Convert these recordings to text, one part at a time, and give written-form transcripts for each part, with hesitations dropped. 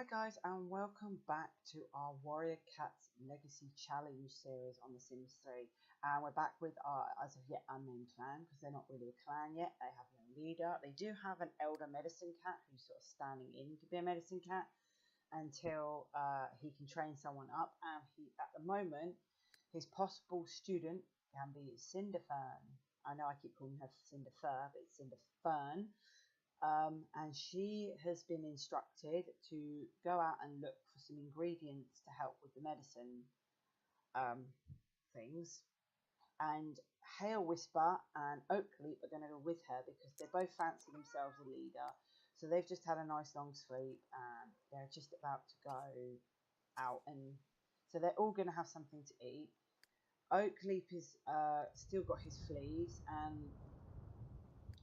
guys, and welcome back to our Warrior Cats Legacy Challenge series on The Sims 3. And we're back with our, as of yet, unnamed clan, because they're not really a clan yet. They have no leader. They do have an elder medicine cat who's sort of standing in to be a medicine cat until he can train someone up. And at the moment, his possible student can be Cinderfern. I know I keep calling her Cinderfur, but it's Cinderfern. And she has been instructed to go out and look for some ingredients to help with the medicine things. And Hail Whisper and Oakleaf are going to go with her because they both fancy themselves a leader. So they've just had a nice long sleep and they're just about to go out. And so they're all going to have something to eat. Oakleaf is still got his fleas, and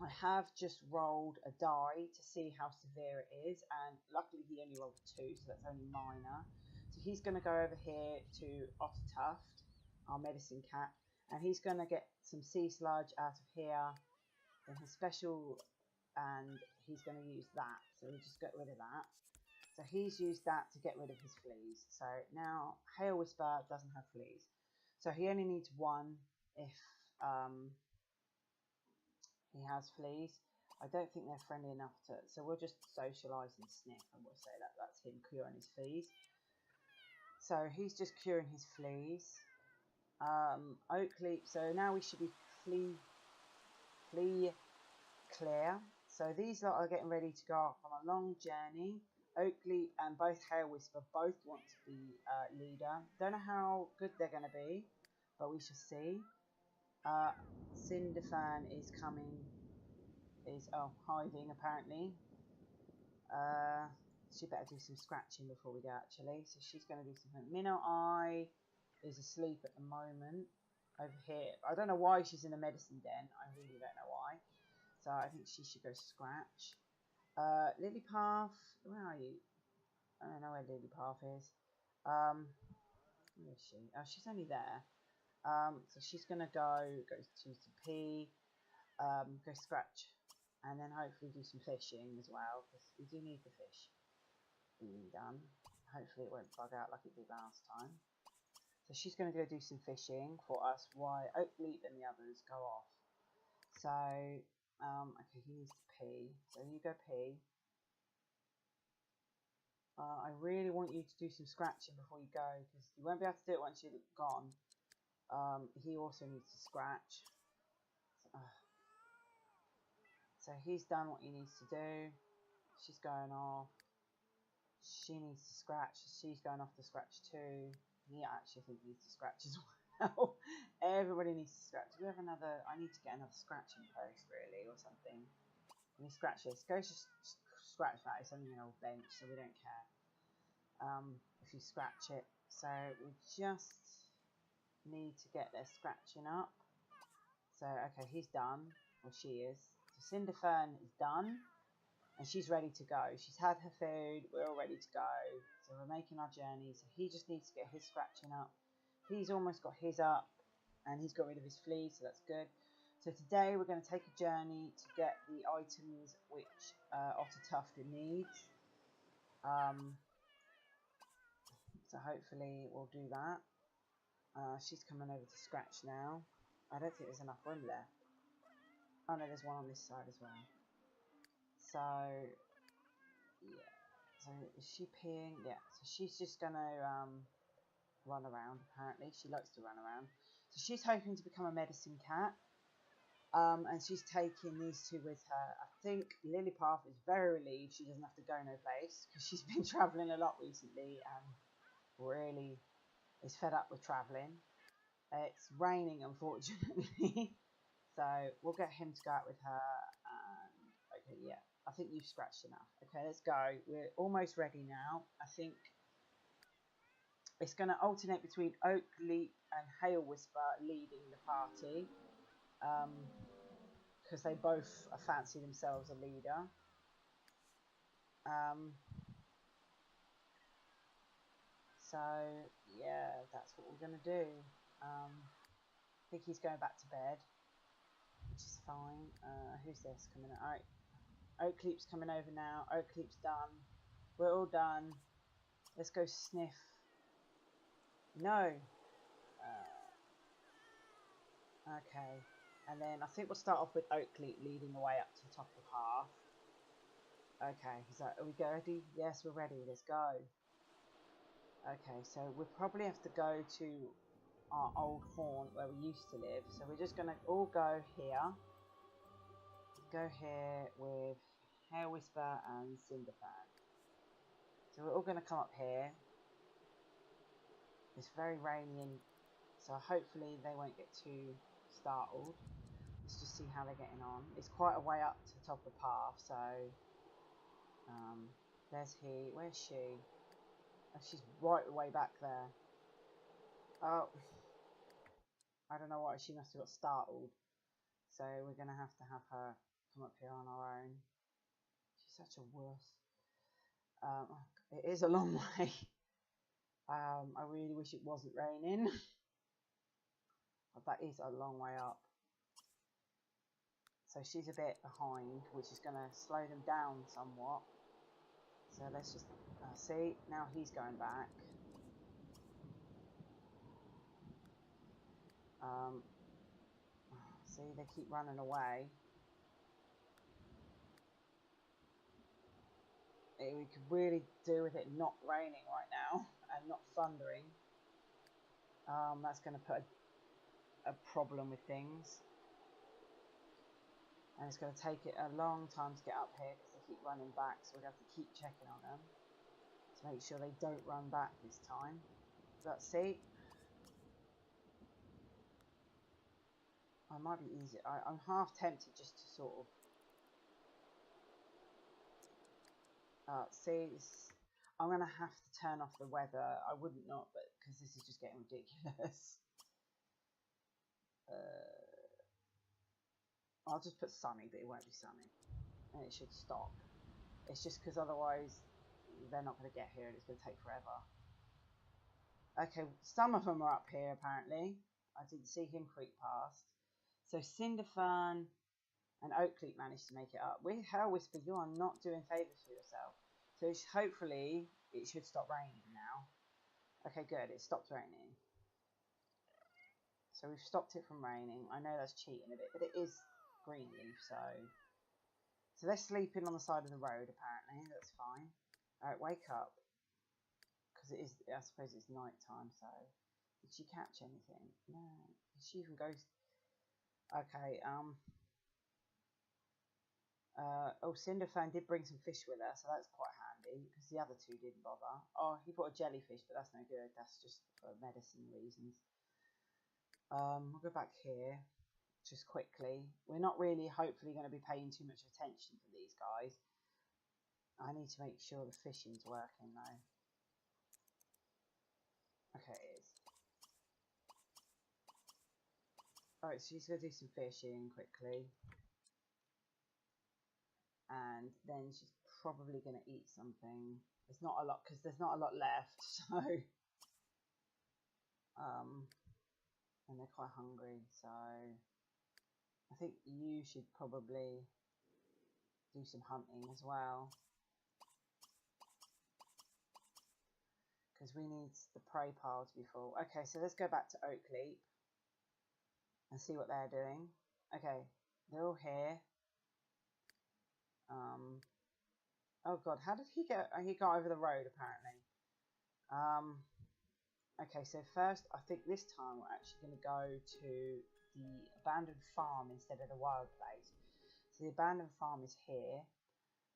I have just rolled a die to see how severe it is, and luckily he only rolled 2, so that's only minor. So he's going to go over here to Ottertufft, our medicine cat, and he's going to get some sea sludge out of here, then his special, and he's going to use that, so we'll just get rid of that. So he's used that to get rid of his fleas. So now Hail Whisper doesn't have fleas, so he only needs 1 if he has fleas. I don't think they're friendly enough to, so we'll just socialise and sniff, and we'll say that that's him curing his fleas. So he's just curing his fleas. Oakleaf, so now we should be flea clear. So these lot are getting ready to go off on a long journey. Oakleaf and both Hail Whisper both want to be leader. Don't know how good they're going to be, but we shall see. Cinderfern is hiding apparently. She better do some scratching before we go actually. So she's going to do something. Minnow Eye is asleep at the moment over here. I don't know why she's in the medicine den. I really don't know why. So I think she should go scratch. Lilypath, where are you? I don't know where Lilypath is. Where is she? Oh, she's only there. So she's going to go to pee, go scratch, and then hopefully do some fishing as well, because we do need the fish being done. Hopefully it won't bug out like it did last time. So she's going to go do some fishing for us while Oakleaf and the others go off. So, okay, he needs to pee, so you go pee. I really want you to do some scratching before you go, because you won't be able to do it once you're gone. He also needs to scratch. So he's done what he needs to do. She's going off. She needs to scratch. She's going off to scratch too. He actually think he needs to scratch as well. Everybody needs to scratch. Do we have another? I need to get another scratching post really, or something. Let me scratch this. Go just scratch that. It's only an old bench, so we don't care. If you scratch it. So we just need to get their scratching up. So okay, he's done, or she is. So Cinderfern is done, and she's ready to go. She's had her food. We're all ready to go. So we're making our journey. So he just needs to get his scratching up. He's almost got his up, and he's got rid of his fleas, so that's good. So today we're going to take a journey to get the items which Ottertufft needs. So hopefully we'll do that. She's coming over to scratch now. I don't think there's enough room left. Oh no, there's one on this side as well. So yeah. So is she peeing? Yeah. So she's just gonna run around. Apparently, she likes to run around. So she's hoping to become a medicine cat. And she's taking these two with her. I think Lilypath is very relieved she doesn't have to go no place, because she's been travelling a lot recently and really is fed up with travelling. It's raining, unfortunately. So we'll get him to go out with her. And okay, yeah, I think you've scratched enough. Okay, let's go. We're almost ready now. I think it's going to alternate between Oakleaf and Hail Whisper leading the party, because they both fancy themselves a leader. So yeah, that's what we're going to do. I think he's going back to bed, which is fine. Who's this coming out? Alright, Oakleaf's coming over now. Oakleaf's done. We're all done. Let's go sniff. No. Okay. And then I think we'll start off with Oakleaf leading the way up to the top of the path. Okay, so are we ready? Yes, we're ready. Let's go. Okay, so we'll probably have to go to our old haunt where we used to live. So we're just going to all go here. Go here with Hair Whisper and Cinderfan. So we're all going to come up here. It's very rainy, so hopefully they won't get too startled. Let's just see how they're getting on. It's quite a way up to the top of the path, so there's he. Where's she? Oh, she's right way back there. Oh, I don't know why. She must have got startled. So we're going to have her come up here on our own. She's such a wuss. It is a long way. I really wish it wasn't raining. But that is a long way up. So she's a bit behind, which is going to slow them down somewhat. So let's just see. Now he's going back. See, they keep running away. We could really do with it not raining right now and not thundering. That's going to put a problem with things. And it's going to take it a long time to get up here because they keep running back. So we're going to have to keep checking on them to make sure they don't run back this time. Let's see. I might be easy. I'm half tempted just to sort of see. I'm going to have to turn off the weather. I wouldn't not, but because this is just getting ridiculous. I'll just put sunny, but it won't be sunny. And it should stop. It's just because otherwise they're not going to get here and it's going to take forever. Okay, some of them are up here apparently. I didn't see him creep past. So Cinderfern and Oakleaf managed to make it up. With Hair Whisper, you are not doing favours for yourself. So hopefully it should stop raining now. Okay, good. It stopped raining. So we've stopped it from raining. I know that's cheating a bit, but it is Greenleaf, so they're sleeping on the side of the road apparently. That's fine. Alright, wake up. Because it is, I suppose it's night time, so did she catch anything? No. Did she even go? Okay, oh, Cinderfan did bring some fish with her, so that's quite handy, because the other two didn't bother. Oh, he brought a jellyfish, but that's no good. That's just for medicine reasons. We'll go back here, just quickly. We're not really, hopefully, going to be paying too much attention to these guys. I need to make sure the fishing's working, though. Okay, it is. Alright, so she's going to do some fishing quickly. And then she's probably going to eat something. There's not a lot, because there's not a lot left, so... and they're quite hungry, so... I think you should probably do some hunting as well. Because we need the prey pile to be full. Okay, so let's go back to Oakleaf and see what they're doing. Okay, they're all here. Oh god, how did he get? He got over the road apparently. Okay, so first I think this time we're actually going to go to the abandoned farm instead of the wild place. So the abandoned farm is here,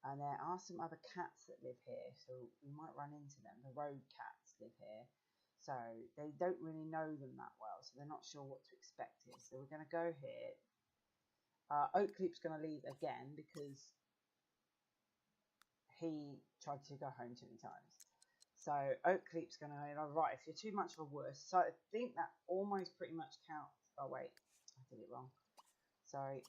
and there are some other cats that live here, so we might run into them. The road cats live here, so they don't really know them that well, so they're not sure what to expect here. So we're going to go here. Oakleaf's going to leave again because he tried to go home too many times. So Oakleaf's going to, right, if you're too much of a wuss. So I think that almost pretty much counts. Oh wait, I did it wrong. Sorry.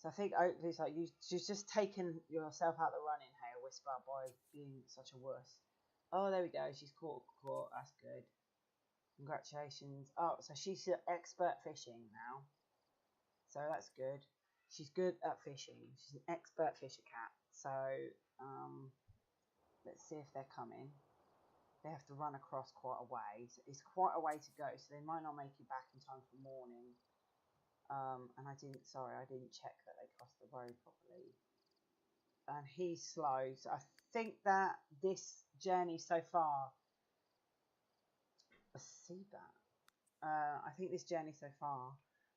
So I think Oakleaf's like, you've just taken yourself out the running, Hair Whisper, by being such a wuss. Oh, there we go. She's caught. That's good. Congratulations. Oh, so she's an expert fishing now. So that's good. She's good at fishing. She's an expert fisher cat. So let's see if they're coming. They have to run across quite a way. So it's quite a way to go, so they might not make it back in time for morning. And I didn't check that they crossed the road properly. And he's slow, so I think that this journey so far, let's see that. I think this journey so far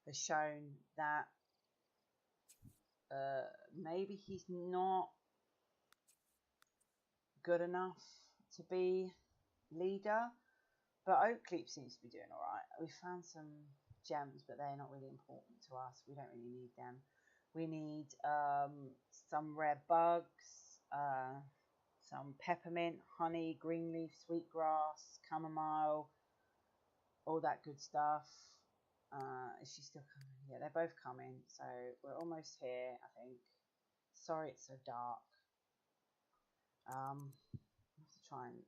has shown that maybe he's not good enough to be leader, but Oakleaf seems to be doing alright. We found some gems, but they're not really important to us. We don't really need them. We need some rare bugs, some peppermint, honey, green leaf, sweetgrass, chamomile, all that good stuff. Is she still coming? Yeah, they're both coming. So we're almost here, I think. Sorry it's so dark. I have to try and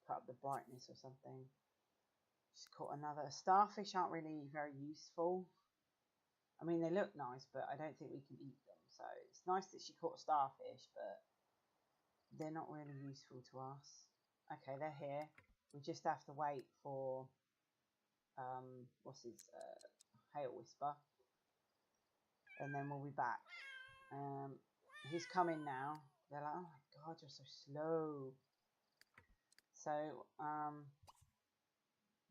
put up the brightness or something. She's caught another. Starfish aren't really very useful. I mean, they look nice, but I don't think we can eat them. So it's nice that she caught a starfish, but they're not really useful to us. Okay, they're here. We just have to wait for what's his Hail Whisper, and then we'll be back. He's coming now. They're like, oh my god, you're so slow. So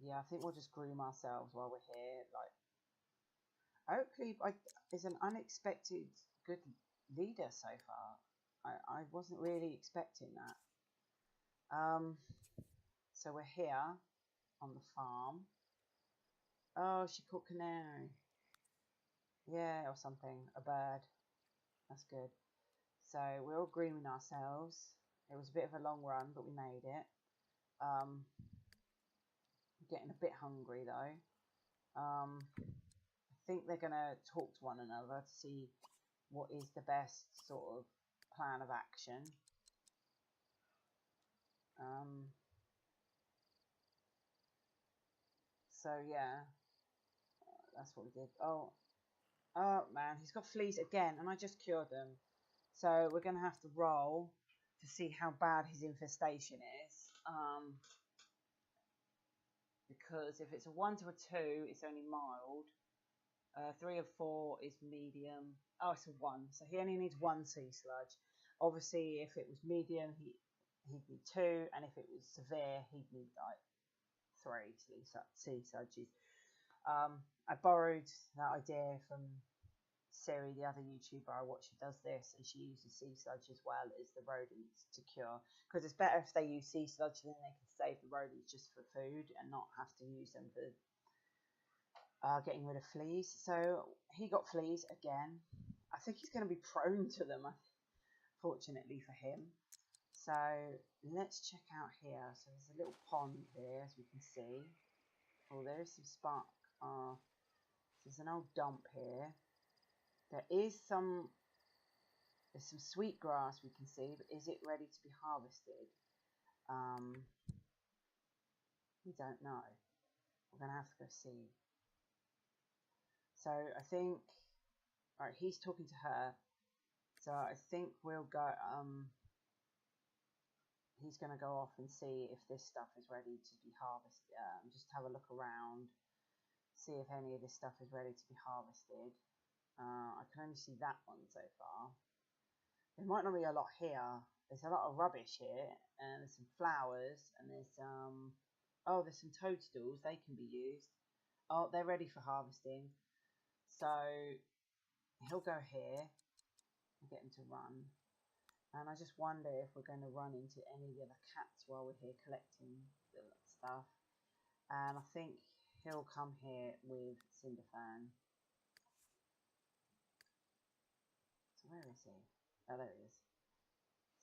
yeah, I think we'll just groom ourselves while we're here. Like, Oakleaf is an unexpected good leader so far. I wasn't really expecting that. So we're here on the farm. Oh, she caught canary. Yeah, or something. A bird. That's good. So we're all grooming ourselves. It was a bit of a long run, but we made it. Getting a bit hungry though. I think they're going to talk to one another to see what is the best sort of plan of action. So yeah, that's what we did. Oh man, he's got fleas again, and I just cured them. So we're going to have to roll to see how bad his infestation is. Because if it's a 1 to a 2, it's only mild. 3 or 4 is medium. Oh, it's a 1. So he only needs 1 sea sludge. Obviously, if it was medium, he'd need 2. And if it was severe, he'd need like 3 sea sludges. I borrowed that idea from Siri, the other YouTuber I watch who does this, and she uses sea sludge as well as the rodents to cure. Because it's better if they use sea sludge, then they can save the rodents just for food and not have to use them for getting rid of fleas. So he got fleas again. I think he's going to be prone to them, fortunately for him. So let's check out here. So there's a little pond here, as we can see. Oh, there is some spark. There's an old dump here. There's some sweet grass we can see, but is it ready to be harvested? We don't know. We're going to have to go see. So I think, alright, he's talking to her. So I think we'll go, he's going to go off and see if this stuff is ready to be harvested. Just have a look around, see if any of this stuff is ready to be harvested. I can only see that one so far. There might not be a lot here. There's a lot of rubbish here, and there's some flowers, and there's oh, there's some toadstools. They can be used. Oh, they're ready for harvesting. So he'll go here and get him to run. And I just wonder if we're going to run into any of the other cats while we're here collecting the stuff. And I think he'll come here with Cinderfan. So where is he? Oh, there he is.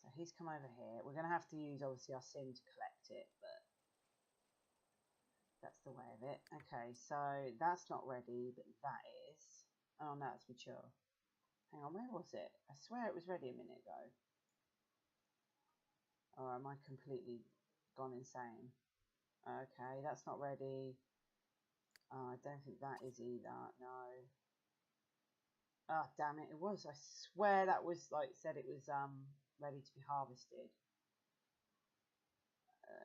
So he's come over here. We're going to have to use, obviously, our sim to collect it, but that's the way of it. Okay, so that's not ready, but that is. Oh, no, it's mature. Hang on, where was it? I swear it was ready a minute ago. Or am I completely gone insane? Okay, that's not ready. I don't think that is either. No. Oh, damn it, it was. I swear that was, like, said it was, ready to be harvested.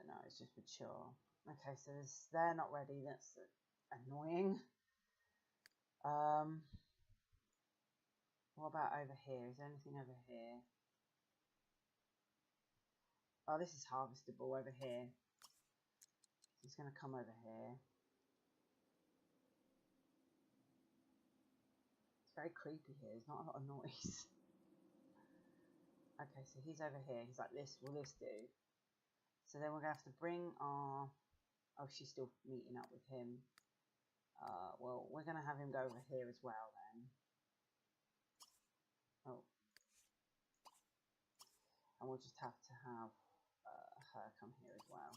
No, it's just mature. Okay, so they're not ready. That's annoying. What about over here? Is there anything over here? Oh, this is harvestable over here. He's going to come over here. It's very creepy here. There's not a lot of noise. Okay, so he's over here. He's like, this, will this do? So then we're going to have to bring our... Oh, she's still meeting up with him. Well, we're going to have him go over here as well then. Oh. And we'll just have to have her come here as well.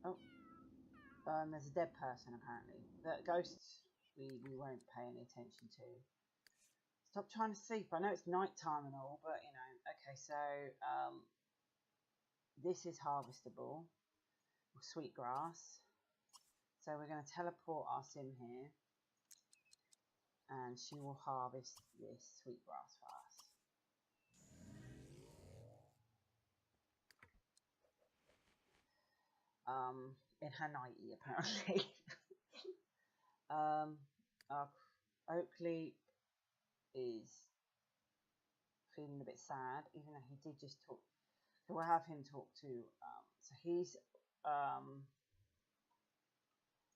Oh. There's a dead person apparently. The ghosts we won't pay any attention to. Stop trying to sleep. I know it's night time and all, but you know. Okay, so this is harvestable. Sweetgrass. So we're going to teleport our sim here. And she will harvest this sweetgrass for us. In her nightie apparently. Oakley is feeling a bit sad, even though he did just talk. So we'll have him talk to. So he's.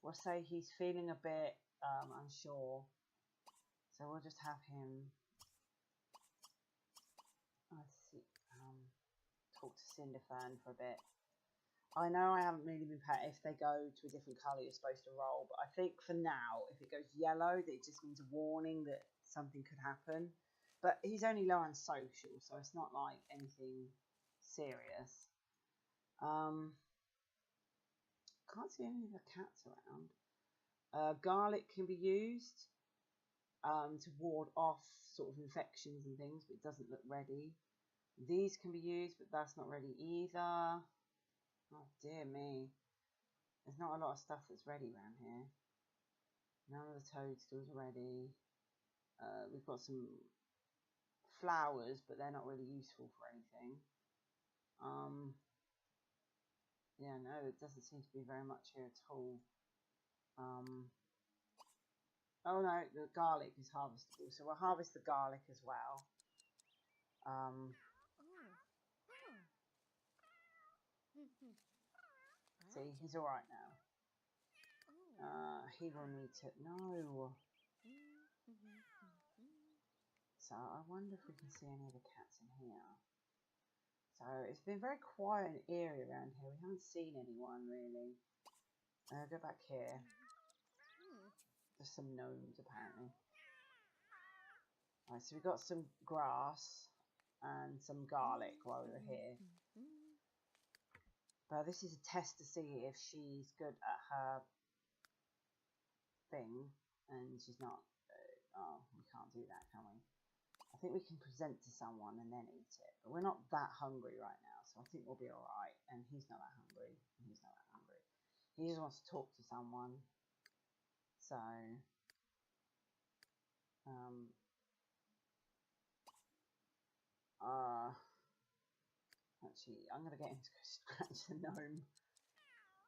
We'll say he's feeling a bit unsure. So we'll just have him. Let's see. Talk to Cinderfern for a bit. I know I haven't really been paying. If they go to a different colour, you're supposed to roll. But I think for now, if it goes yellow, it just means a warning that something could happen. But he's only low on social, so it's not like anything serious. Can't see any of the cats around. Garlic can be used to ward off sort of infections and things, but it doesn't look ready. These can be used, but that's not ready either. Oh dear me. There's not a lot of stuff that's ready around here. None of the toadstools are ready. We've got some flowers, but they're not really useful for anything. Yeah, no, there doesn't seem to be very much here at all. Oh no, the garlic is harvestable, so we'll harvest the garlic as well. See, he's alright now. He will need to... No! So, I wonder if we can see any of the cats in here. So, it's been very quiet and eerie around here. We haven't seen anyone, really. Go back here. There's some gnomes, apparently. Alright, so we got some grass and some garlic while we were here. But this is a test to see if she's good at her thing. And she's not. Oh, we can't do that, can we? I think we can present to someone and then eat it. But we're not that hungry right now, so I think we'll be alright. And he's not that hungry. And he's not that hungry. He just wants to talk to someone. So, actually, I'm going to get him to go scratch the gnome.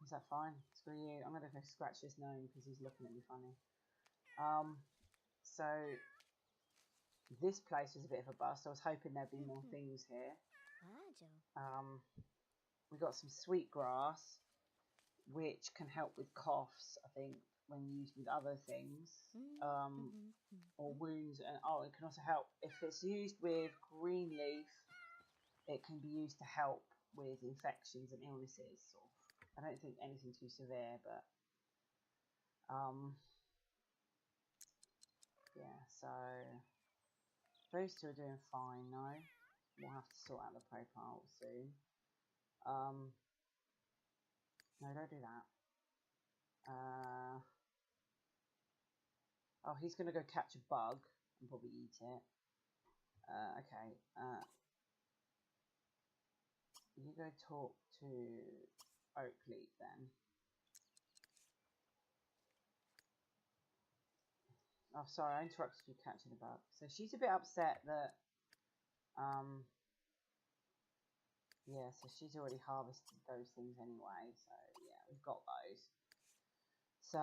Is that fine? Screw you. I'm going to go scratch this gnome because he's looking at me funny. So, this place was a bit of a bust. I was hoping there'd be more things here. We got some sweetgrass, which can help with coughs, I think, when used with other things. Or wounds. And oh, it can also help. If it's used with green leaf, it can be used to help with infections and illnesses. Sort of. I don't think anything too severe, but yeah, so those two are doing fine now. We'll have to sort out the profile soon. No, don't do that. Oh, he's going to go catch a bug and probably eat it. Okay. You go talk to Oakley then. Oh, sorry, I interrupted you catching a bug. So she's a bit upset that, yeah, so she's already harvested those things anyway. So yeah, we've got those. So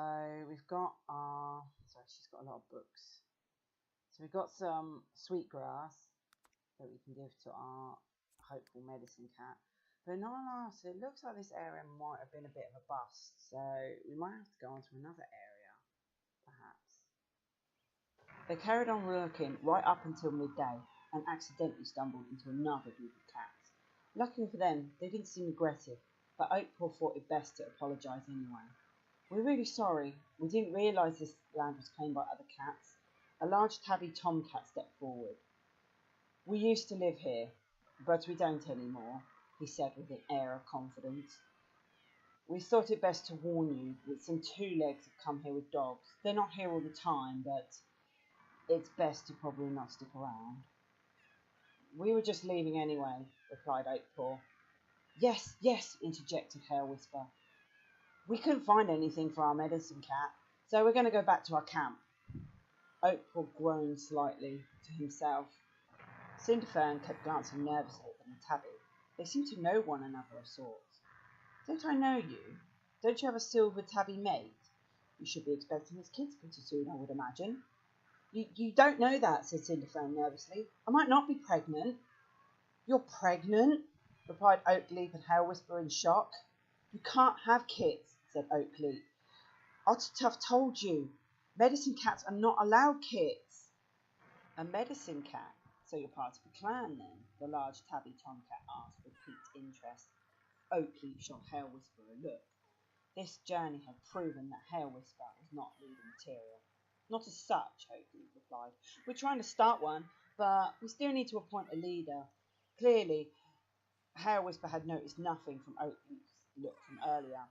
we've got our, sorry, she's got a lot of books. So we've got some sweetgrass that we can give to our hopeful medicine cat. But in all honesty, it looks like this area might have been a bit of a bust. So we might have to go on to another area, perhaps. They carried on lurking right up until midday and accidentally stumbled into another group of cats. Luckily for them, they didn't seem aggressive, but Oakpaw thought it best to apologise anyway. "We're really sorry. We didn't realise this land was claimed by other cats." A large tabby tomcat stepped forward. "We used to live here, but we don't anymore," he said with an air of confidence. "We thought it best to warn you that some two-legs have come here with dogs. They're not here all the time, but it's best to probably not stick around." "We were just leaving anyway," replied Oakpaw. Yes, yes, interjected Hail Whisper. "We couldn't find anything for our medicine cat, so we're going to go back to our camp." Oakpaw groaned slightly to himself. Cinderfern kept glancing nervously at them and Tabby. They seemed to know one another of sorts. "Don't I know you? Don't you have a silver tabby mate? You should be expecting his kids pretty soon, I would imagine." You don't know that," said Cinderfern nervously. "I might not be pregnant." "You're pregnant?" replied Oakleaf and Hail Whisper in shock. "You can't have kits," said Oakleaf. "Ottertufft told you. Medicine cats are not allowed kits." "A medicine cat? So you're part of a clan then?" the large tabby tomcat asked with piqued interest. Oakleaf shot Hail Whisper a look. This journey had proven that Hail Whisper was not leader material. "Not as such," Oakleaf replied. "We're trying to start one, but we still need to appoint a leader." Clearly, Hail Whisper had noticed nothing from Oakleaf's look from earlier.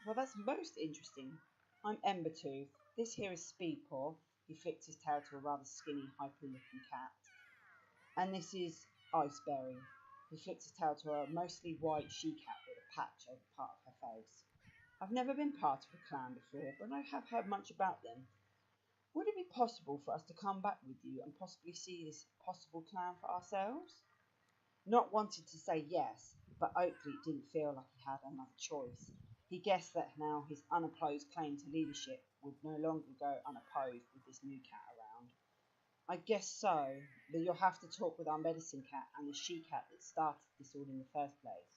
"Well, that's most interesting. I'm Embertooth. This here is Speedpaw." He flicked his tail to a rather skinny, hyper-looking cat. "And this is Iceberry." He flicked his tail to a mostly white she-cat with a patch over part of her face. "I've never been part of a clan before, but I have heard much about them. Would it be possible for us to come back with you and possibly see this possible clan for ourselves?" Not wanting to say yes, but Oakleaf didn't feel like he had another choice. He guessed that now his unopposed claim to leadership would no longer go unopposed with this new cat around. "I guess so, but you'll have to talk with our medicine cat and the she-cat that started this all in the first place."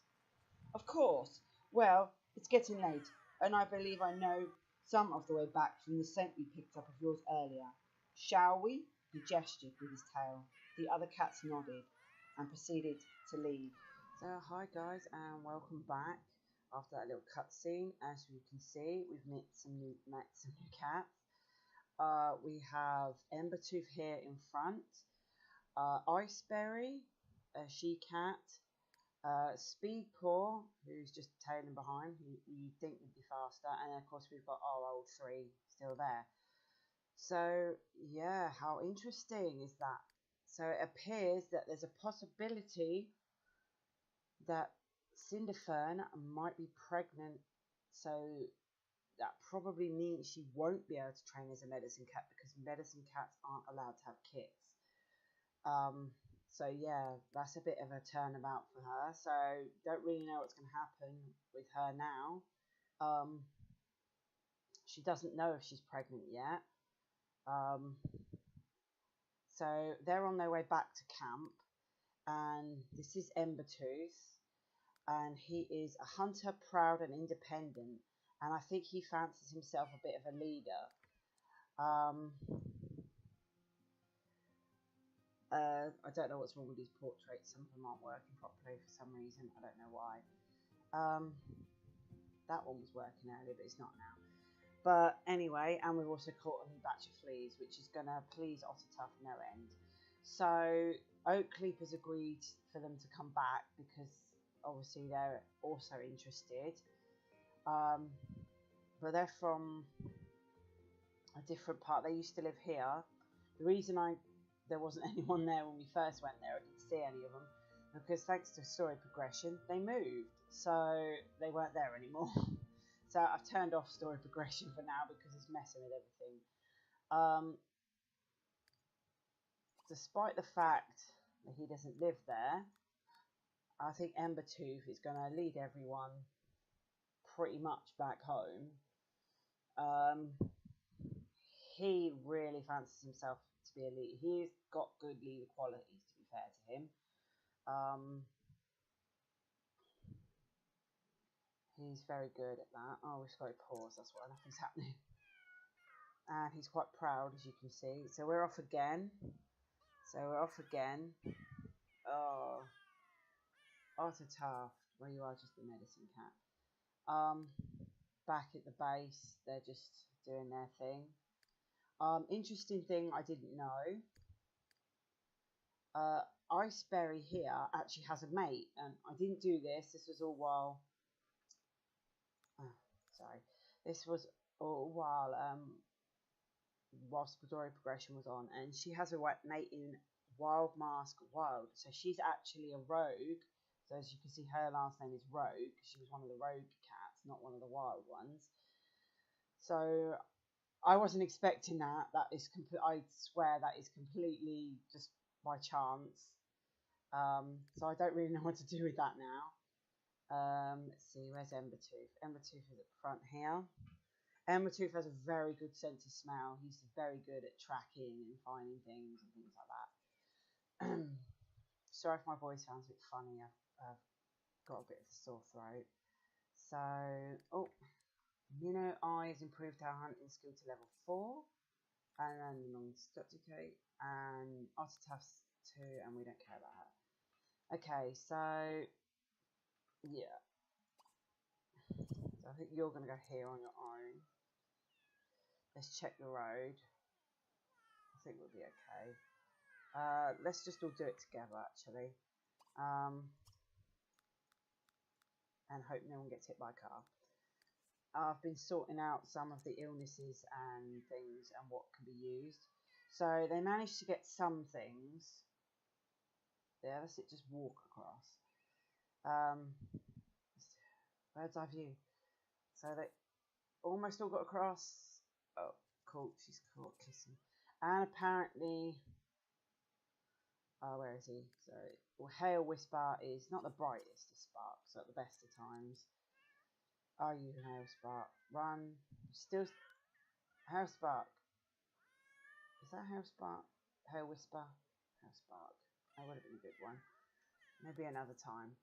"Of course. Well, it's getting late, and I believe I know some of the way back from the scent we picked up of yours earlier. Shall we?" He gestured with his tail. The other cats nodded and proceeded to leave. So hi guys, and welcome back after that little cutscene. As you can see, we've met some new cats. We have Embertooth here in front, Iceberry, a she-cat, Speedpaw, who's just tailing behind, who you think would be faster, and of course we've got our old three still there. So yeah, how interesting is that? So it appears that there's a possibility that Cinderfern might be pregnant, so that probably means she won't be able to train as a medicine cat because medicine cats aren't allowed to have kits. So yeah, that's a bit of a turnabout for her. So don't really know what's going to happen with her now. She doesn't know if she's pregnant yet. So they're on their way back to camp, and this is Embertooth, and he is a hunter, proud and independent, and I think he fancies himself a bit of a leader. I don't know what's wrong with these portraits. Some of them aren't working properly for some reason. I don't know why. That one was working earlier, but it's not now. But anyway, and we've also caught a new batch of fleas, which is going to please Ottertufft no end. So Oakleaf has agreed for them to come back because obviously they're also interested. But they're from a different part. They used to live here. The reason there wasn't anyone there when we first went there, I didn't see any of them, because thanks to story progression, they moved. So they weren't there anymore. So I've turned off story progression for now because it's messing with everything. despite the fact that he doesn't live there, I think Ottertufft is going to lead everyone pretty much back home. He really fancies himself to be a leader. He's got good leader qualities, to be fair to him. He's very good at that. Oh, we've got to pause, that's why nothing's happening. And he's quite proud, as you can see. So we're off again. Oh, Ottertufft, well, you are just a medicine cat. Back at the base, they're just doing their thing. Interesting thing I didn't know. Iceberry here actually has a mate, and I didn't do this. This was all while. This was all while whilst Story Progression was on, and she has a mate in Wild Mask Wild. So she's actually a rogue. So as you can see, her last name is Rogue. She was one of the rogue cats, not one of the wild ones. So I wasn't expecting that. That is I swear that is completely just by chance. So I don't really know what to do with that now. Let's see, where's Ottertufft? Ottertufft is at the front here. Ottertufft has a very good sense of smell. He's very good at tracking and finding things and things like that. Sorry if my voice sounds a bit funny. I've got a bit of a sore throat. So, Eye has improved our hunting skill to level 4. And then the non-stopticate. And Ottertuff's 2, and we don't care about her. Okay, so yeah. So I think you're going to go here on your own. Let's check the road. I think we'll be okay. Let's just all do it together, actually. And hope no one gets hit by a car. I've been sorting out some of the illnesses and things and what can be used. So they managed to get some things. Yeah, that's it, just walk across. Bird's eye view. So they almost all got across. Oh, cool, she's caught kissing. And apparently, where is he? Sorry. Well, Hail Whisper is not the brightest of sparks at the best of times. Are you Hail Spark? Run. Still. Hail Spark. Is that Hail Spark? Hail Whisper? Hail Spark. That would have been a good one. Maybe another time.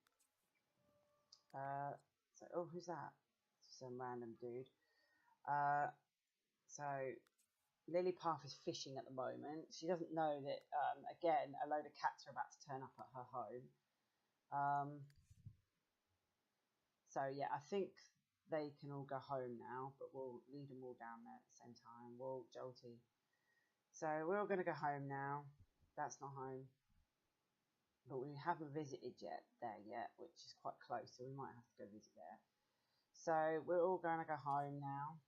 Oh, who's that? Some random dude. So Lilypath is fishing at the moment. She doesn't know that, again, a load of cats are about to turn up at her home. So yeah, I think they can all go home now, but we'll lead them all down there at the same time. We'll Jolty. So we're all going to go home now. That's not home. But we haven't visited there yet, which is quite close, so we might have to go visit there. So we're all going to go home now.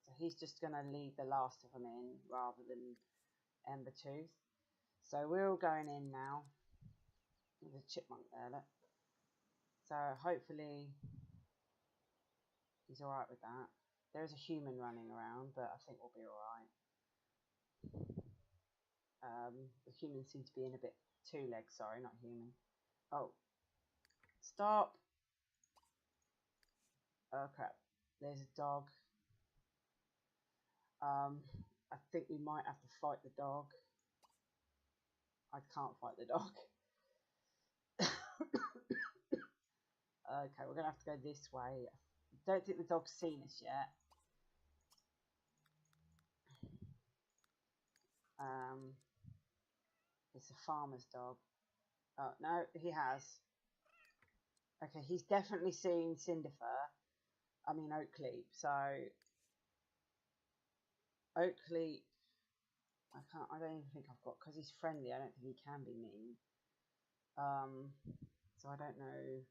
So he's just going to lead the last of them in rather than Ottertufft. So we're all going in now. There's a chipmunk there, look. So hopefully he's alright with that. There is a human running around, but I think we'll be alright. The humans seem to be in a bit two legs, sorry, not human. Oh. Stop! Oh crap. There's a dog. I think we might have to fight the dog. I can't fight the dog. Okay, we're going to have to go this way. I don't think the dog's seen us yet. It's a farmer's dog. Oh, no, he has. Okay, he's definitely seen Oakleaf. So, Oakleaf, I don't even think I've got, because he's friendly, I don't think he can be mean. So I don't know.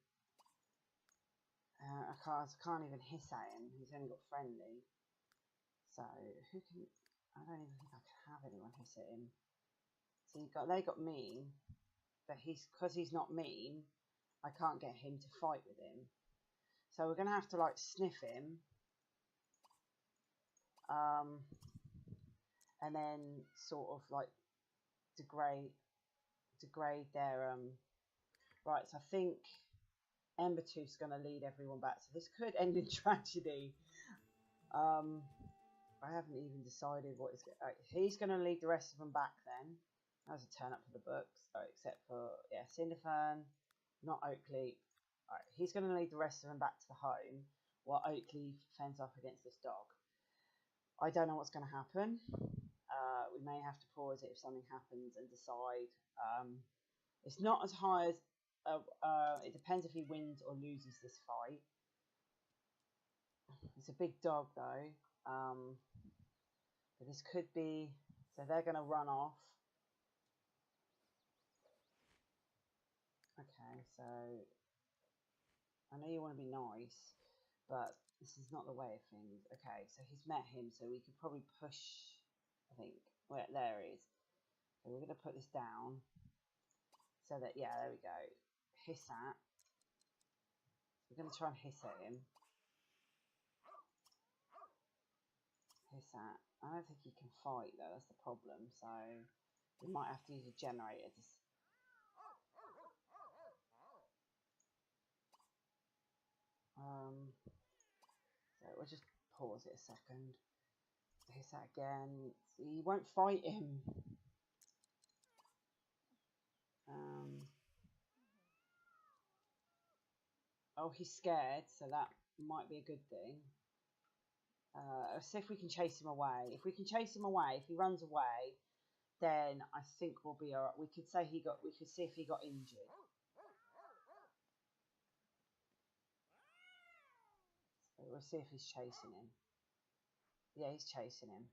I can't even hiss at him. He's only got friendly. So who can? I don't even think I can have anyone hiss at him. So they got mean, but because he's not mean, I can't get him to fight with him. So we're gonna have to like sniff him, and then sort of like degrade their right. So I think Ottertuft's going to lead everyone back. So this could end in tragedy. I haven't even decided what is. He's going to lead the rest of them back then. That was a turn up for the books, except for Cinderfern, not Oakleaf. Right, he's going to lead the rest of them back to the home, while Oakleaf fends off against this dog. I don't know what's going to happen. We may have to pause it if something happens and decide. It's not as high as. It depends if he wins or loses this fight. It's a big dog though. But this could be. So they're going to run off. Okay, so I know you want to be nice, but this is not the way of things. Okay, so he's met him, so we could probably push. I think. Well, there he is. So we're going to put this down. So that, yeah, there we go. Hiss at. We're going to try and hiss at him. Hiss at. I don't think he can fight though, that's the problem. So we might have to use a generator to... So we'll just pause it a second. Hiss at again. He won't fight him. Oh, he's scared, so that might be a good thing. Let's see if we can chase him away. If we can chase him away, if he runs away, then I think we'll be alright. We could say we could see if he got injured. So we'll see if he's chasing him. Yeah, he's chasing him.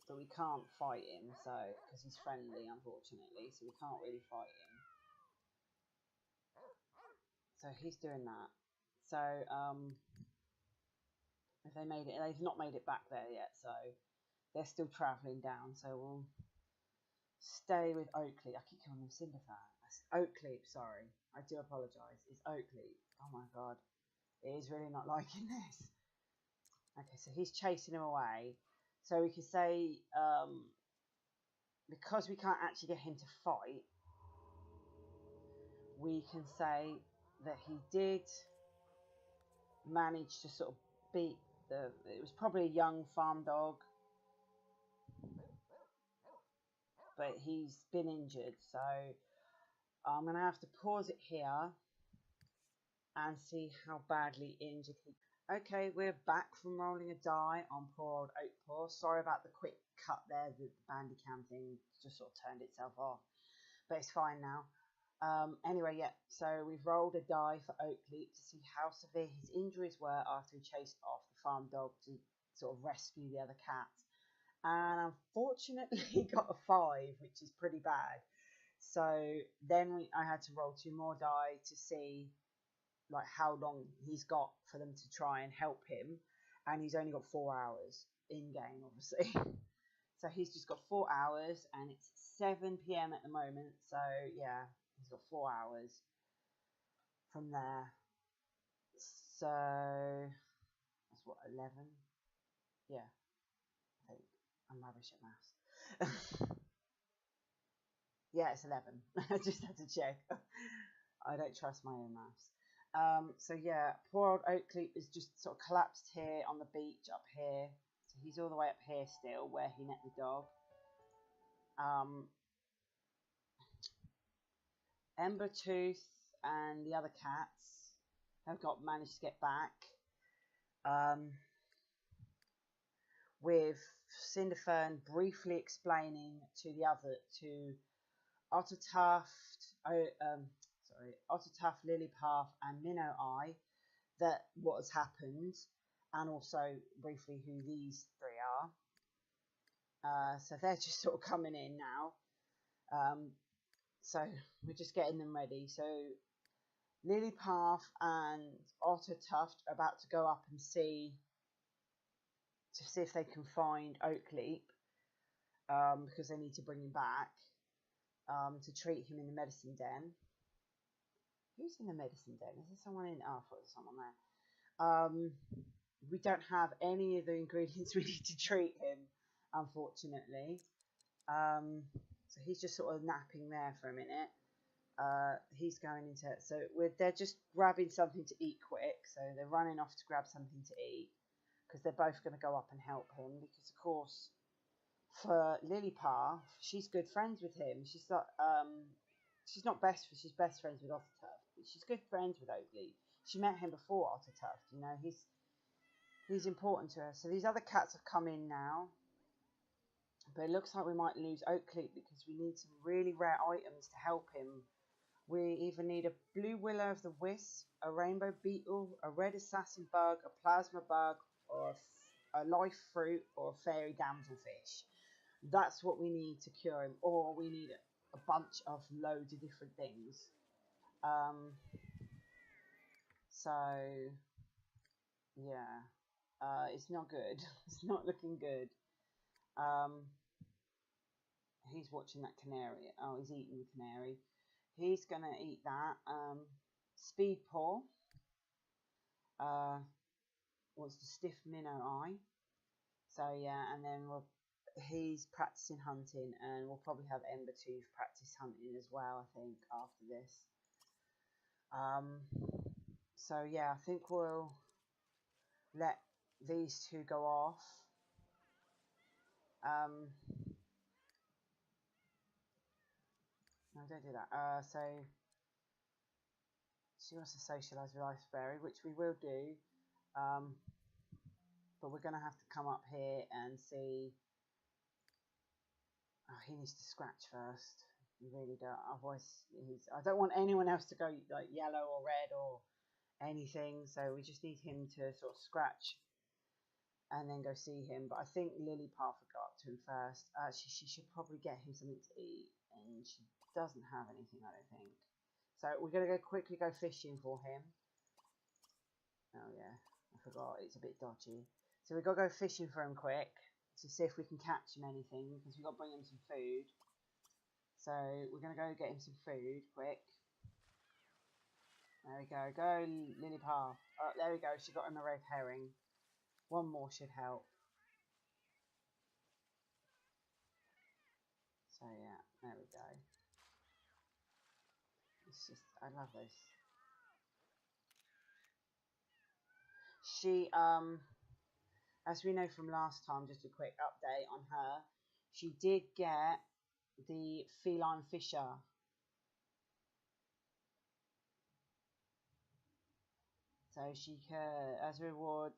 But we can't fight him, so because he's friendly, unfortunately, so we can't really fight him. So he's doing that. So if they've not made it back there yet, so they're still travelling down. So we'll stay with Oakleaf. I keep calling him Cinderfern. Oakleaf, sorry, I do apologise. It's Oakleaf. Oh my god, it is really not liking this. Okay, so he's chasing him away. So we could say, because we can't actually get him to fight, we can say that he did manage to sort of beat it was probably a young farm dog, but he's been injured. So I'm going to have to pause it here and see how badly injured he... Okay, we're back from rolling a die on poor old Oakpaw. Sorry about the quick cut there. The Bandicam thing just sort of turned itself off. But it's fine now. Anyway, yeah, so we've rolled a die for Oakleaf to see how severe his injuries were after he chased off the farm dog to sort of rescue the other cats. And unfortunately, he got a 5, which is pretty bad. So then I had to roll 2 more die to see like how long he's got for them to try and help him. And he's only got 4 hours in game, obviously. So he's just got 4 hours, and it's 7 PM at the moment. So yeah, he's got 4 hours from there. So that's what, 11? Yeah, I think. I'm rubbish at maths. Yeah, it's 11. I just had to check. I don't trust my own maths. So yeah, poor old Oakleaf is just sort of collapsed here on the beach up here. So he's all the way up here still, where he met the dog. Ottertufft and the other cats have managed to get back. With Cinderfern briefly explaining to Ottertufft, Ottertufft, Lilypath, and Minnow Eye that what has happened, and also briefly who these 3 are. So they're just sort of coming in now. So we're just getting them ready. So Lilypath and Ottertufft are about to go up and see if they can find Oakleaf, because they need to bring him back to treat him in the medicine den. Who's in the medicine den? Is there someone in? Oh, I thought there was someone there. We don't have any of the ingredients we need to treat him, unfortunately. So he's just sort of napping there for a minute. He's going into it. So they're just grabbing something to eat quick. So they're running off to grab something to eat because they're both going to go up and help him. Because, of course, for Lilliput, she's good friends with him. She's not best friends. She's best friends with Ottertufft. But she's good friends with Oakley. She met him before Ottertufft. You know, he's important to her. So these other cats have come in now. But it looks like we might lose Oakley because we need some really rare items to help him. We either need a blue willow of the wisp, a rainbow beetle, a red assassin bug, a plasma bug, or a life fruit, or a fairy damselfish. That's what we need to cure him. Or we need a bunch of loads of different things. So, yeah. It's not good. It's not looking good. He's watching that canary. Oh, he's eating the canary. He's going to eat that. Speed paw. Wants to stiff minnow eye. So yeah, and then he's practicing hunting, and we'll probably have Ottertufft practice hunting as well, I think, after this. So yeah, I think we'll let these two go off. No, don't do that. So she wants to socialise with Iceberry, which we will do. But we're going to have to come up here and see. Oh, he needs to scratch first. He really does. Otherwise, I don't want anyone else to go like yellow or red or anything. So we just need him to sort of scratch and then go see him. But I think Lilliput forgot to him first. Actually, she should probably get him something to eat, and she doesn't have anything, I don't think. So we're going to quickly go fishing for him. Oh yeah, I forgot. It's a bit dodgy. So we've got to go fishing for him quick to see if we can catch him anything, because we've got to bring him some food. So we're going to go get him some food quick. There we go. Go, Lilliput. Oh, there we go. She got him a red herring. One more should help. So yeah, there we go. It's just, I love this. She, as we know from last time, just a quick update on her, she did get the feline fisher. So she could, as a reward,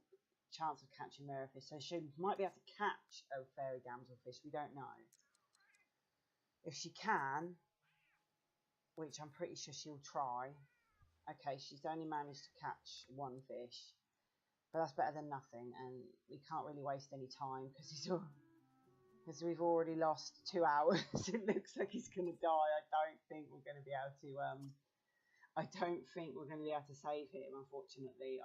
chance of catching rare fish. So she might be able to catch a fairy damselfish. We don't know. If she can, which I'm pretty sure she'll try. Okay, she's only managed to catch one fish, but that's better than nothing. And we can't really waste any time because we've already lost 2 hours. It looks like he's going to die. I don't think we're going to be able to. I don't think we're going to be able to save him, unfortunately.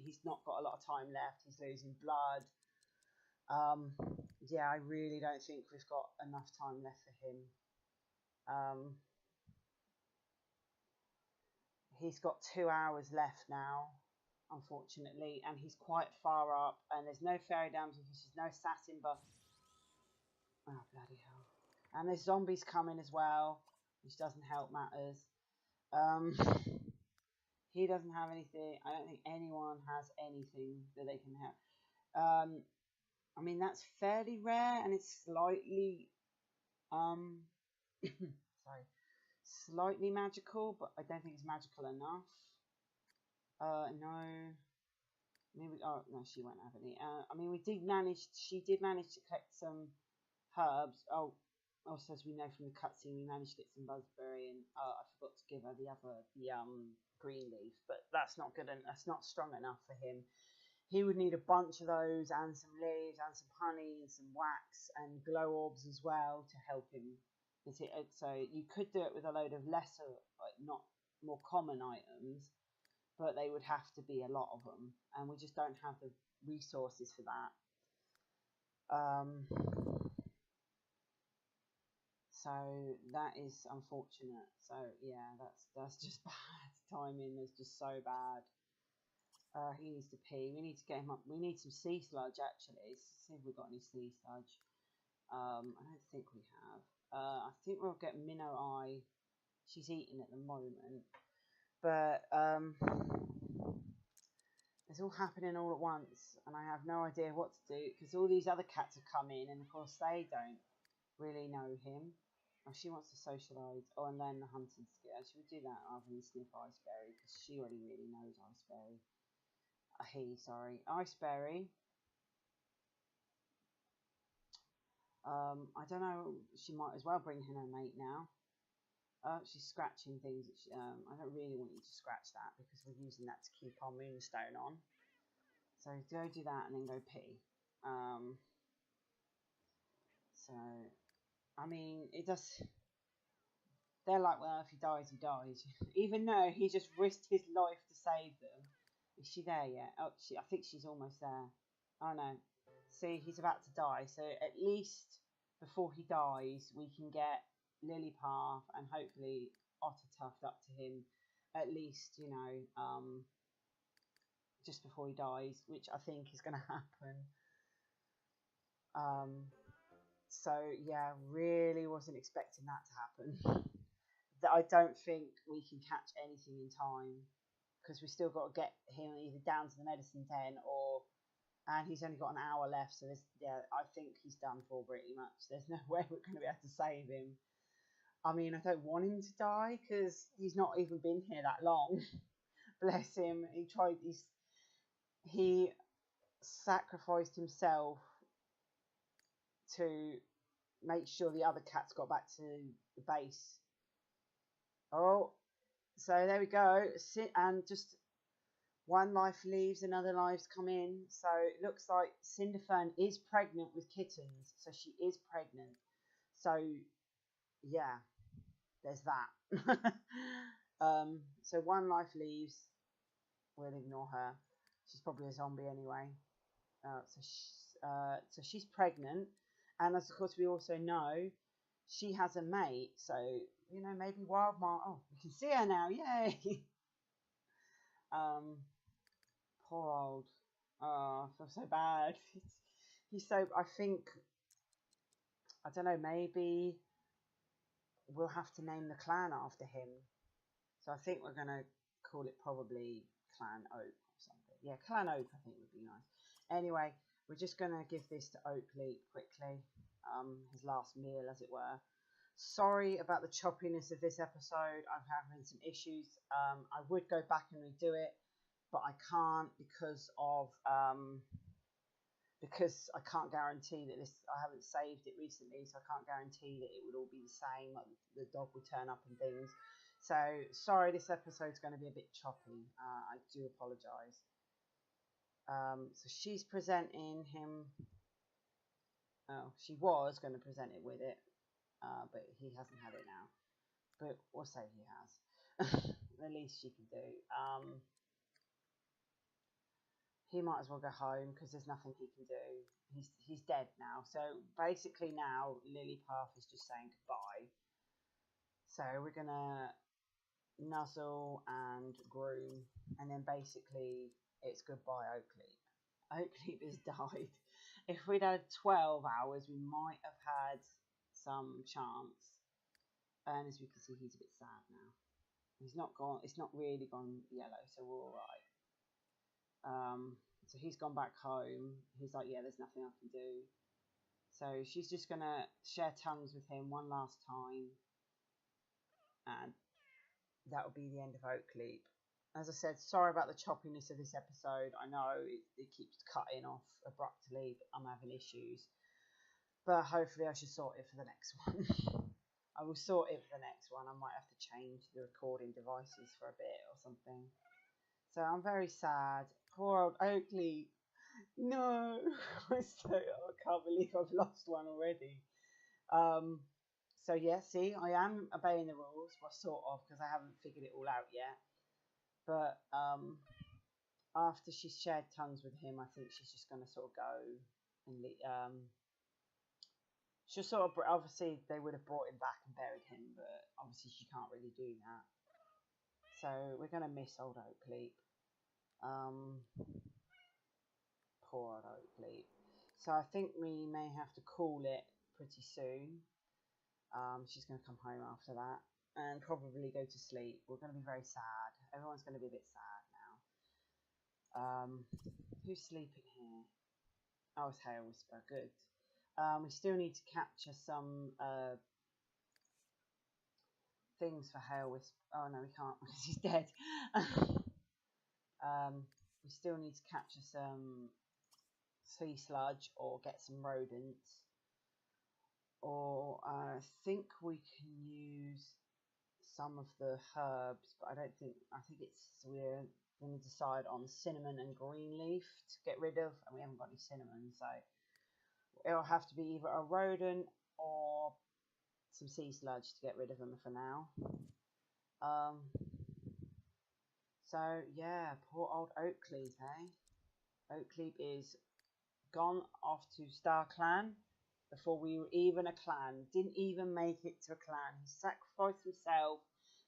He's not got a lot of time left. He's losing blood. Yeah, I really don't think we've got enough time left for him. He's got 2 hours left now, unfortunately, and he's quite far up, and there's no fairy damselfish, there's no assassin, but oh, bloody hell. And there's zombies coming as well, which doesn't help matters. He doesn't have anything. I don't think anyone has anything that they can help. I mean, that's fairly rare, and it's slightly sorry, slightly magical, but I don't think it's magical enough. No. Maybe, oh no, she won't have any. I mean, she did manage to collect some herbs. Oh, also as we know from the cutscene, we managed to get some buzzberry, and I forgot to give her the green leaf, but that's not good, and that's not strong enough for him. He would need a bunch of those, and some leaves, and some honey, and some wax, and glow orbs as well to help him. So you could do it with a load of lesser, like not more common items, but they would have to be a lot of them, and we just don't have the resources for that. So that is unfortunate. So yeah, that's just bad timing. It's just so bad. He needs to pee. We need to get him up. We need some sea sludge, actually. Let's see if we've got any sea sludge. I don't think we have. I think we'll get Minnow Eye. She's eating at the moment. But it's all happening all at once. And I have no idea what to do. Because all these other cats have come in. And, of course, they don't really know him. Oh, she wants to socialise. Oh, and learn the hunting skill. Should we do that rather than sniff Iceberry? Because she already really knows Iceberry. Sorry. Iceberry. I don't know. She might as well bring in her mate now. She's scratching things. I don't really want you to scratch that because we're using that to keep our moonstone on. So go do that and then go pee. So, I mean, it does. They're like, well, if he dies, he dies. Even though he just risked his life to save them. Is she there yet? Oh, I think she's almost there. Oh no. See, he's about to die. So at least before he dies, we can get Lilypath and hopefully Ottertufft up to him. At least, you know, just before he dies, which I think is going to happen. So yeah, really wasn't expecting that to happen. I don't think we can catch anything in time because we still got to get him either down to the medicine tent and he's only got an hour left. So I think he's done for pretty much. There's no way we're going to be able to save him. I mean, I don't want him to die because he's not even been here that long. Bless him. He sacrificed himself to make sure the other cats got back to the base. Oh, so there we go. And just one life leaves, another life's come in. So it looks like Cinderfern is pregnant with kittens. So she is pregnant. So yeah, there's that. So one life leaves. We'll ignore her. She's probably a zombie anyway. So she's pregnant, and as of course we also know, she has a mate. So you know, maybe Wildmar. Oh, we can see her now. Yay! Poor old. Oh, I feel so bad. He's so. I think. I don't know. Maybe we'll have to name the clan after him. So I think we're gonna call it probably Clan Oak or something. Yeah, Clan Oak I think would be nice. Anyway, we're just going to give this to Oakley quickly. His last meal, as it were. Sorry about the choppiness of this episode. I'm having some issues. I would go back and redo it, but I can't because I can't guarantee that this. I haven't saved it recently, so I can't guarantee that it would all be the same. Like the dog would turn up and things. So sorry, this episode's going to be a bit choppy. I do apologise. So she's presenting him. Oh, she was going to present it with it, but he hasn't had it now. But we'll say he has. The least she can do. He might as well go home because there's nothing he can do. He's dead now. So basically now Lilypath is just saying goodbye. So we're gonna nuzzle and groom, and then basically it's goodbye Oakleap. Oakleap has died. If we'd had 12 hours, we might have had some chance. And as we can see, he's a bit sad now. He's not gone. It's not really gone yellow, so we're all right. So he's gone back home. He's like, yeah, there's nothing I can do. So she's just gonna share tongues with him one last time, and that will be the end of Oakleap. As I said, sorry about the choppiness of this episode. I know it keeps cutting off abruptly. But I'm having issues. But hopefully I should sort it for the next one. I will sort it for the next one. I might have to change the recording devices for a bit or something. So I'm very sad. Poor old Oakleap. No. I can't believe I've lost one already. So yeah, see, I am obeying the rules. Well, sort of, because I haven't figured it all out yet. But after she's shared tongues with him, I think she's just going to sort of go and she'll sort of, obviously they would have brought him back and buried him, but obviously she can't really do that. So we're going to miss old Oakleap. Poor old Oakley. So I think we may have to call it pretty soon. She's going to come home after that and probably go to sleep. We're going to be very sad. Everyone's going to be a bit sad now. Who's sleeping here? Oh, it's Hail Whisper. Good. We still need to capture some things for Hail Whisper. Oh no, we can't because he's dead. We still need to capture some sea sludge or get some rodents. Or I think we can use some of the herbs, but I think we're going to decide on cinnamon and green leaf to get rid of, and we haven't got any cinnamon, so it'll have to be either a rodent or some sea sludge to get rid of them for now. So yeah, poor old Oakleaf, eh? Oakleaf is gone off to Star Clan before we were even a clan. Didn't even make it to a clan. He sacrificed himself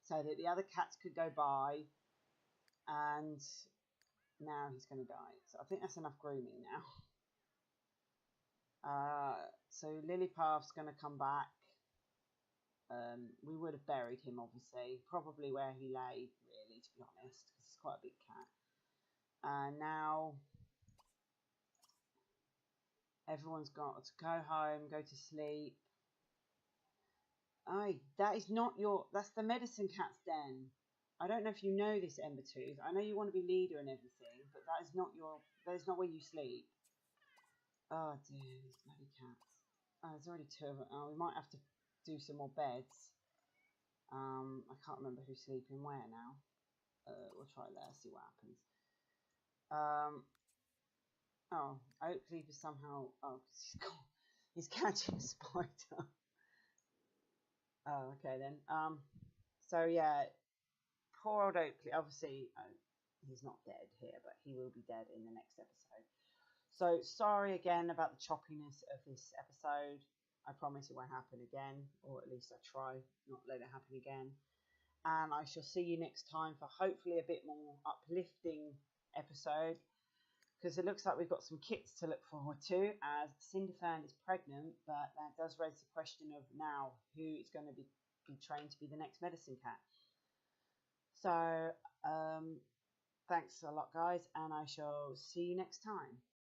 so that the other cats could go by, and now he's going to die. So I think that's enough grooming now. So Lilypath's going to come back. We would have buried him, obviously, probably where he lay, really, to be honest, because he's quite a big cat. And now everyone's got to go home, go to sleep. Aye, that is not your... That's the medicine cat's den. I don't know if you know this, Embertooth. I know you want to be leader and everything, but that is not your... That is not where you sleep. Oh, dear, these bloody cats. Oh, there's already 2 of them. Oh, we might have to do some more beds. I can't remember who's sleeping where now. We'll try there, see what happens. Oh, Oakleaf is somehow... Oh, he's catching a spider. Oh, okay then. So yeah, poor old Oakley. Obviously, he's not dead here, but he will be dead in the next episode. So sorry again about the choppiness of this episode. I promise it won't happen again, or at least I try not let it happen again. And I shall see you next time for hopefully a bit more uplifting episode, because it looks like we've got some kits to look forward to, as Cinderfan is pregnant, but that does raise the question of now who is going to be trained to be the next medicine cat. So thanks a lot, guys, and I shall see you next time.